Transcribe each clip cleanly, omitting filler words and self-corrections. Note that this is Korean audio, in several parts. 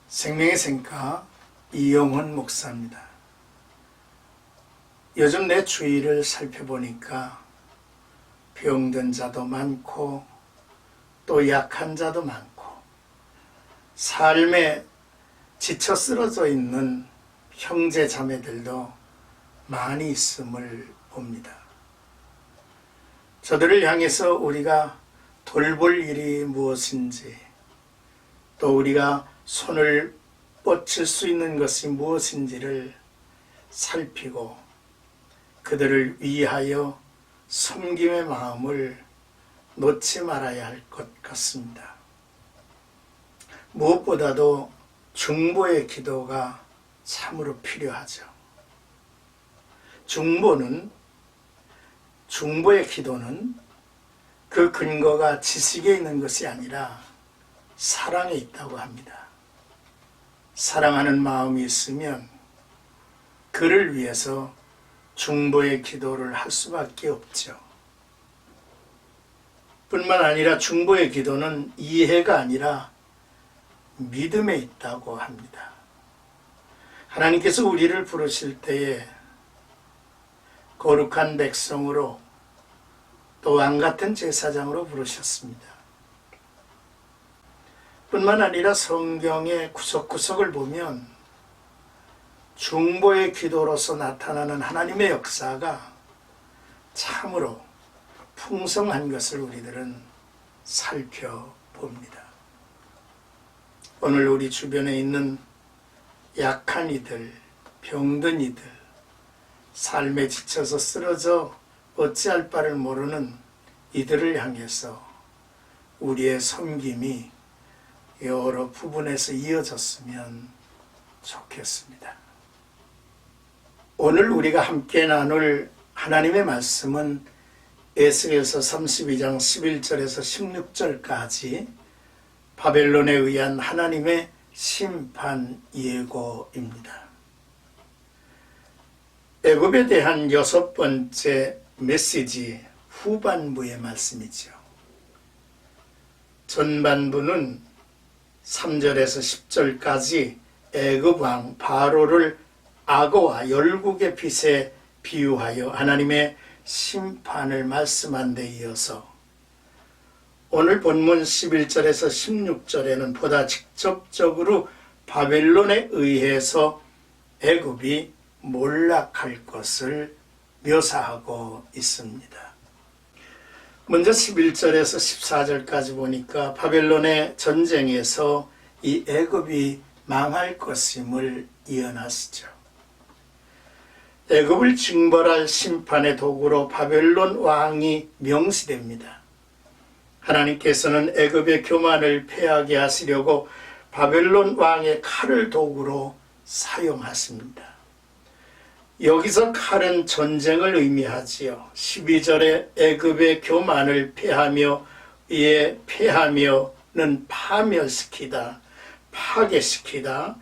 생명의 생가 이영훈 목사입니다. 요즘 내 주위를 살펴보니까 병든 자도 많고 또 약한 자도 많고 삶에 지쳐 쓰러져 있는 형제 자매들도 많이 있음을 봅니다. 저들을 향해서 우리가 돌볼 일이 무엇인지, 또 우리가 손을 뻗칠 수 있는 것이 무엇인지를 살피고 그들을 위하여 섬김의 마음을 놓지 말아야 할 것 같습니다. 무엇보다도 중보의 기도가 참으로 필요하죠. 중보의 기도는 그 근거가 지식에 있는 것이 아니라 사랑에 있다고 합니다. 사랑하는 마음이 있으면 그를 위해서 중보의 기도를 할 수밖에 없죠. 뿐만 아니라 중보의 기도는 이해가 아니라 믿음에 있다고 합니다. 하나님께서 우리를 부르실 때에 거룩한 백성으로 또 왕같은 제사장으로 부르셨습니다. 뿐만 아니라 성경의 구석구석을 보면 중보의 기도로서 나타나는 하나님의 역사가 참으로 풍성한 것을 우리들은 살펴봅니다. 오늘 우리 주변에 있는 약한 이들, 병든 이들, 삶에 지쳐서 쓰러져 어찌할 바를 모르는 이들을 향해서 우리의 섬김이 여러 부분에서 이어졌으면 좋겠습니다. 오늘 우리가 함께 나눌 하나님의 말씀은 에스겔서 32장 11절에서 16절까지 바벨론에 의한 하나님의 심판 예고입니다. 애굽에 대한 6번째 메시지 후반부의 말씀이죠. 전반부는 3절에서 10절까지 애굽 왕 바로를 악어와 열국의 빛에 비유하여 하나님의 심판을 말씀한 데 이어서 오늘 본문 11절에서 16절에는 보다 직접적으로 바벨론에 의해서 애굽이 몰락할 것을 묘사하고 있습니다. 먼저 11절에서 14절까지 보니까 바벨론의 전쟁에서 이 애굽이 망할 것임을 예언하시죠. 애굽을 징벌할 심판의 도구로 바벨론 왕이 명시됩니다. 하나님께서는 애굽의 교만을 패하게 하시려고 바벨론 왕의 칼을 도구로 사용하십니다. 여기서 칼은 전쟁을 의미하지요. 12절에 애굽의 교만을 패하며 이에 패하며는 파멸시키다, 파괴시키다,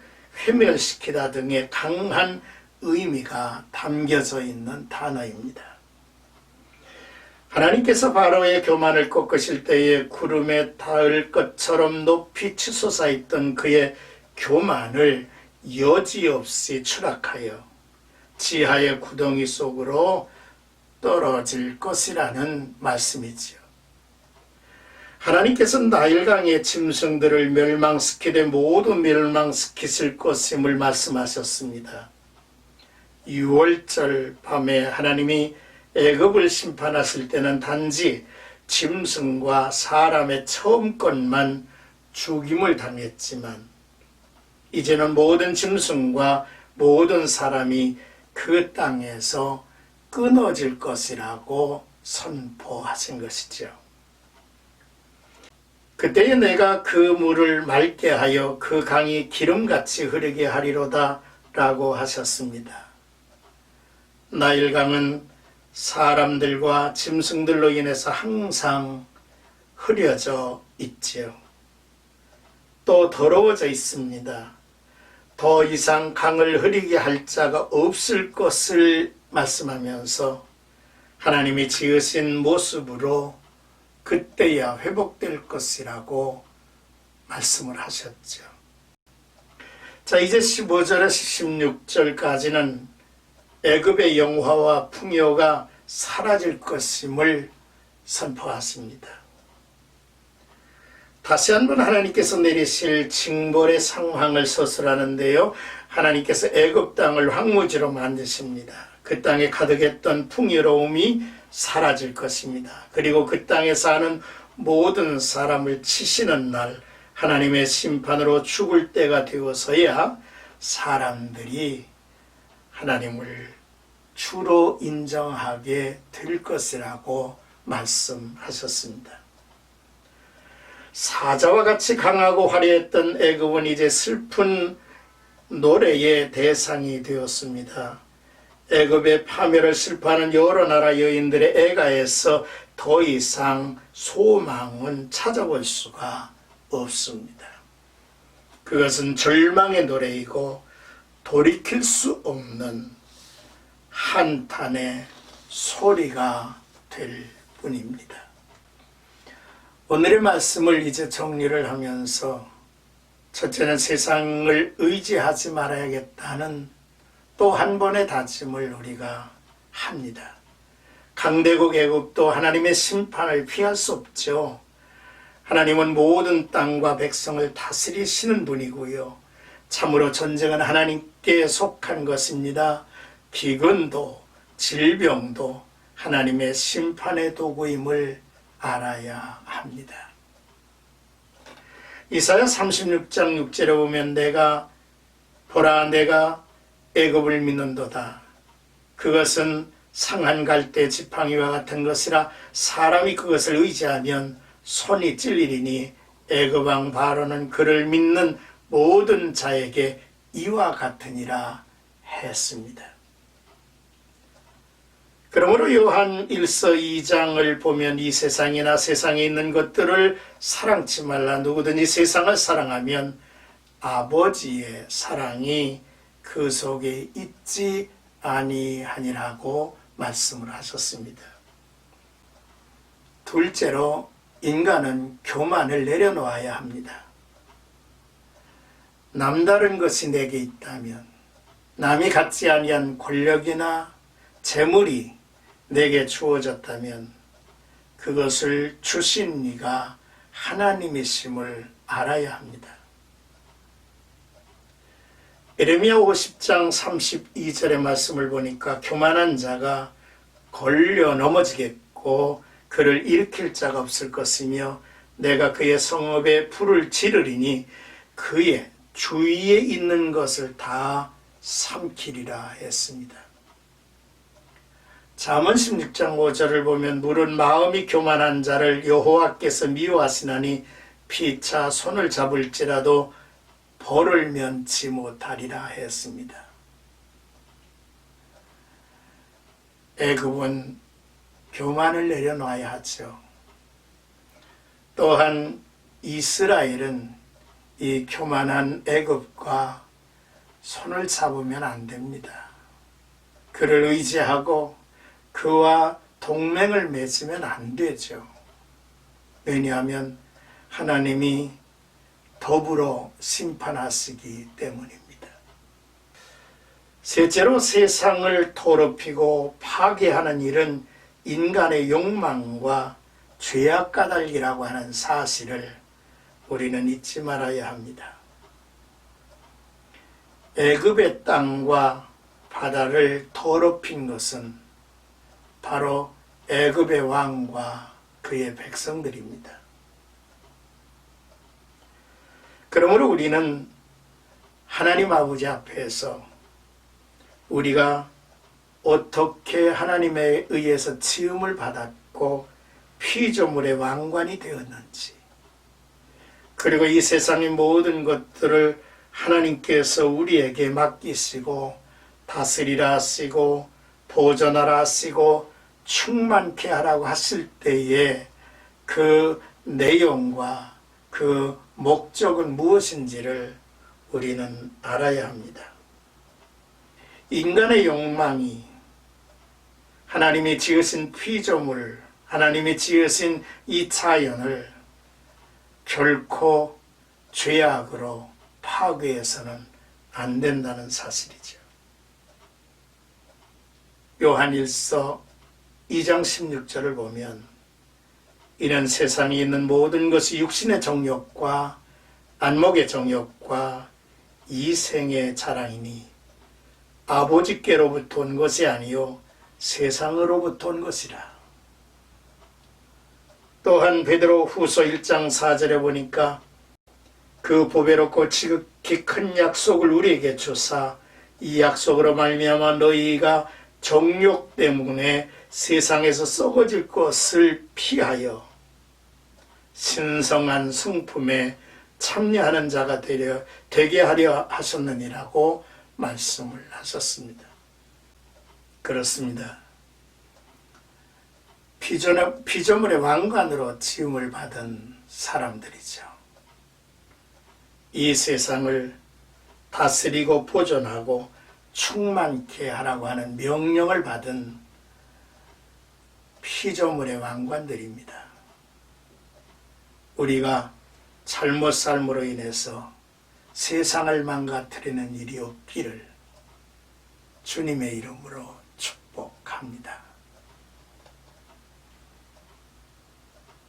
회멸시키다 등의 강한 의미가 담겨져 있는 단어입니다. 하나님께서 바로의 교만을 꺾으실 때에 구름에 닿을 것처럼 높이 치솟아 있던 그의 교만을 여지없이 추락하여 지하의 구덩이 속으로 떨어질 것이라는 말씀이지요. 하나님께서는 나일강의 짐승들을 멸망시키되 모두 멸망시키실 것임을 말씀하셨습니다. 6월절 밤에 하나님이 애굽을 심판하실 때는 단지 짐승과 사람의 처음 것만 죽임을 당했지만 이제는 모든 짐승과 모든 사람이 그 땅에서 끊어질 것이라고 선포하신 것이죠. 그때에 내가 그 물을 맑게 하여 그 강이 기름같이 흐르게 하리로다 라고 하셨습니다. 나일강은 사람들과 짐승들로 인해서 항상 흐려져 있지요. 또 더러워져 있습니다. 더 이상 강을 흐리게 할 자가 없을 것을 말씀하면서 하나님이 지으신 모습으로 그때야 회복될 것이라고 말씀을 하셨죠. 자, 이제 15절에서 16절까지는 애굽의 영화와 풍요가 사라질 것임을 선포하십니다. 다시 한번 하나님께서 내리실 징벌의 상황을 서술하는데요. 하나님께서 애굽 땅을 황무지로 만드십니다. 그 땅에 가득했던 풍요로움이 사라질 것입니다. 그리고 그 땅에 사는 모든 사람을 치시는 날, 하나님의 심판으로 죽을 때가 되어서야 사람들이 하나님을 주로 인정하게 될 것이라고 말씀하셨습니다. 사자와 같이 강하고 화려했던 애굽은 이제 슬픈 노래의 대상이 되었습니다. 애굽의 파멸을 슬퍼하는 여러 나라 여인들의 애가에서 더 이상 소망은 찾아볼 수가 없습니다. 그것은 절망의 노래이고 돌이킬 수 없는 한탄의 소리가 될 뿐입니다. 오늘의 말씀을 이제 정리를 하면서 첫째는 세상을 의지하지 말아야겠다는 또 한 번의 다짐을 우리가 합니다. 강대국 애굽도 하나님의 심판을 피할 수 없죠. 하나님은 모든 땅과 백성을 다스리시는 분이고요. 참으로 전쟁은 하나님께 속한 것입니다. 기근도 질병도 하나님의 심판의 도구임을 알아야 합니다. 이사야 36장 6절에 보면 보라 내가 애굽을 믿는도다. 그것은 상한 갈대 지팡이와 같은 것이라 사람이 그것을 의지하면 손이 찔리리니 애굽 왕 바로는 그를 믿는 모든 자에게 이와 같으니라 했습니다. 그러므로 요한 1서 2장을 보면 이 세상이나 세상에 있는 것들을 사랑치 말라. 누구든지 세상을 사랑하면 아버지의 사랑이 그 속에 있지 아니하니라고 말씀을 하셨습니다. 둘째로 인간은 교만을 내려놓아야 합니다. 남다른 것이 내게 있다면, 남이 갖지 아니한 권력이나 재물이 내게 주어졌다면 그것을 주신 이가 하나님이심을 알아야 합니다. 예레미야 50장 32절의 말씀을 보니까 교만한 자가 걸려 넘어지겠고 그를 일으킬 자가 없을 것이며 내가 그의 성읍에 불을 지르리니 그의 주위에 있는 것을 다 삼키리라 했습니다. 잠언 16장 5절을 보면 물은 마음이 교만한 자를 여호와께서 미워하시나니 피차 손을 잡을지라도 벌을 면치 못하리라 했습니다. 애굽은 교만을 내려놔야 하죠. 또한 이스라엘은 이 교만한 애굽과 손을 잡으면 안 됩니다. 그를 의지하고 그와 동맹을 맺으면 안 되죠. 왜냐하면 하나님이 더불어 심판하시기 때문입니다. 셋째로 세상을 더럽히고 파괴하는 일은 인간의 욕망과 죄악 까닭이라고 하는 사실을 우리는 잊지 말아야 합니다. 애굽의 땅과 바다를 더럽힌 것은 바로 애굽의 왕과 그의 백성들입니다. 그러므로 우리는 하나님 아버지 앞에서 우리가 어떻게 하나님에 의해서 지음을 받았고 피조물의 왕관이 되었는지, 그리고 이 세상의 모든 것들을 하나님께서 우리에게 맡기시고 다스리라 하시고 보존하라 하시고 충만케 하라고 하실 때에 그 내용과 그 목적은 무엇인지를 우리는 알아야 합니다. 인간의 욕망이 하나님이 지으신 피조물, 하나님이 지으신 이 자연을 결코 죄악으로 파괴해서는 안 된다는 사실이죠. 요한일서 2장 16절을 보면 이는 세상에 있는 모든 것이 육신의 정욕과 안목의 정욕과 이생의 자랑이니 아버지께로부터 온 것이 아니요 세상으로부터 온 것이라. 또한 베드로 후서 1장 4절에 보니까 그 보배롭고 지극히 큰 약속을 우리에게 주사 이 약속으로 말미암아 너희가 정욕 때문에 세상에서 썩어질 것을 피하여 신성한 성품에 참여하는 자가 되게 하려 하셨느니라고 말씀을 하셨습니다. 그렇습니다. 피조물의 왕관으로 지음을 받은 사람들이죠. 이 세상을 다스리고 보존하고 충만케 하라고 하는 명령을 받은 피조물의 왕관들입니다. 우리가 잘못 삶으로 인해서 세상을 망가뜨리는 일이 없기를 주님의 이름으로 축복합니다.